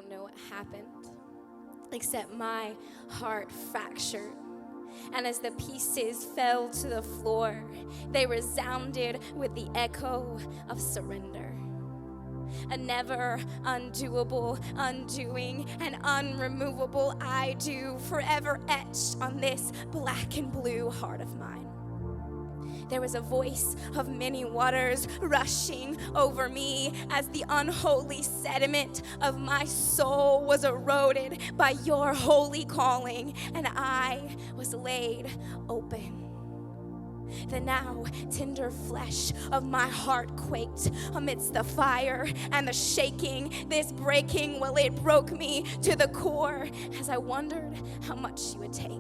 don't know what happened, except my heart fractured. And as the pieces fell to the floor, they resounded with the echo of surrender. A never undoable, undoing, and unremovable I do, forever etched on this black and blue heart of mine. There was a voice of many waters rushing over me as the unholy sediment of my soul was eroded by your holy calling, and I was laid open. The now tender flesh of my heart quaked amidst the fire and the shaking. This breaking, well, it broke me to the core as I wondered how much you would take.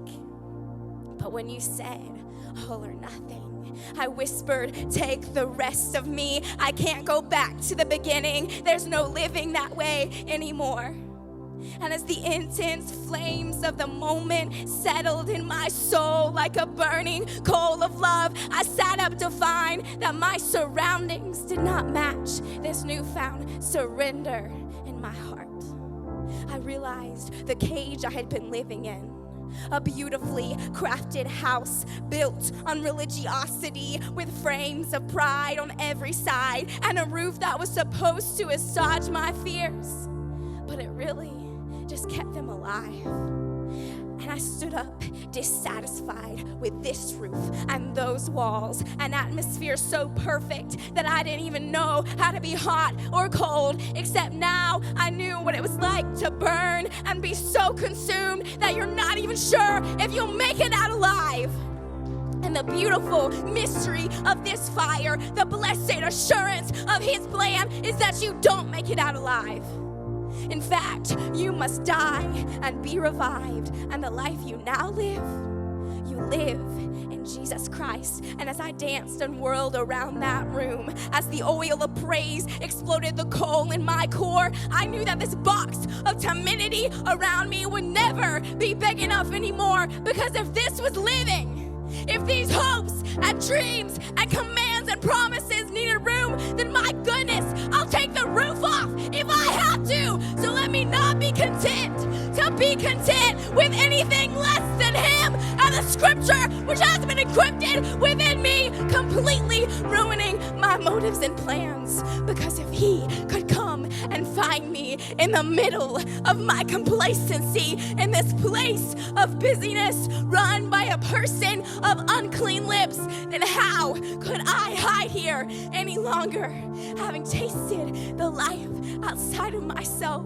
But when you said, all or nothing, I whispered, take the rest of me. I can't go back to the beginning. There's no living that way anymore. And as the intense flames of the moment settled in my soul like a burning coal of love, I sat up to find that my surroundings did not match this newfound surrender in my heart. I realized the cage I had been living in, a beautifully crafted house built on religiosity with frames of pride on every side and a roof that was supposed to assuage my fears, but it really just kept them alive. And I stood up dissatisfied with this roof and those walls, an atmosphere so perfect that I didn't even know how to be hot or cold, except now I knew what it was like to burn and be so consumed that you're not even sure if you'll make it out alive. And the beautiful mystery of this fire, the blessed assurance of his plan, is that you don't make it out alive. In fact, you must die and be revived, and the life you now live, you live in Jesus Christ. And as I danced and whirled around that room, as the oil of praise exploded the coal in my core, I knew that this box of timidity around me would never be big enough anymore, because if this was living, if these hopes and dreams and commands and promises needed room, then my goodness, I'll take the roof off if I have to. So let me not be content to be content with anything less than him and the scripture which has been encrypted within me, completely ruining my motives and plans. Because if he could come and find me in the middle of my complacency, in this place of busyness run by a person of unclean lips, then how could I hide here any longer, having tasted the life outside of myself,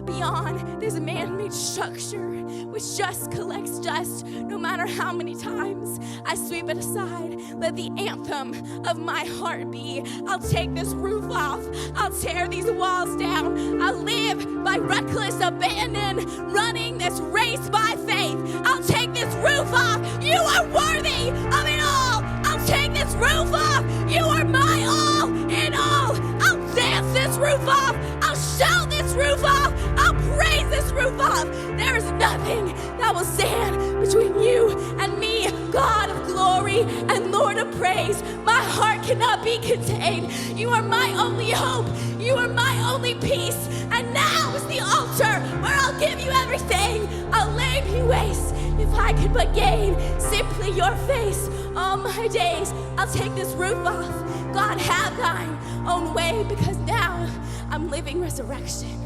beyond this man-made structure which just collects dust no matter how many times I sweep it aside? Let the anthem of my heart be, I'll take this roof off, I'll tear these walls down, I'll live by reckless abandon, running this race by faith. I'll take this roof off, you are worthy of it all. I'll take this roof off, you are my all in all. I'll dance this roof off, I'll shout this roof off, I'll praise this roof off. There is nothing that will stand between you and me, God of glory and Lord of praise. My heart cannot be contained. You are my only hope. You are my only peace. And now is the altar where I'll give you everything. I'll lay me waste if I could but gain simply your face all my days. I'll take this roof off. God, have thine own way, because now I'm living resurrection.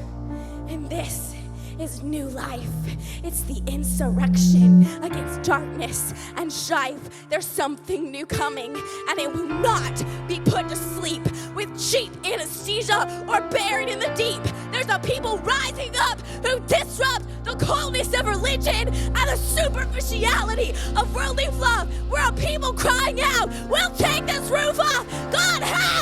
And this is new life. It's the insurrection against darkness and strife. There's something new coming, and it will not be put to sleep with cheap anesthesia or buried in the deep. There's a people rising up who disrupt the coldness of religion and the superficiality of worldly love. We're a people crying out, we'll take this roof off. God, have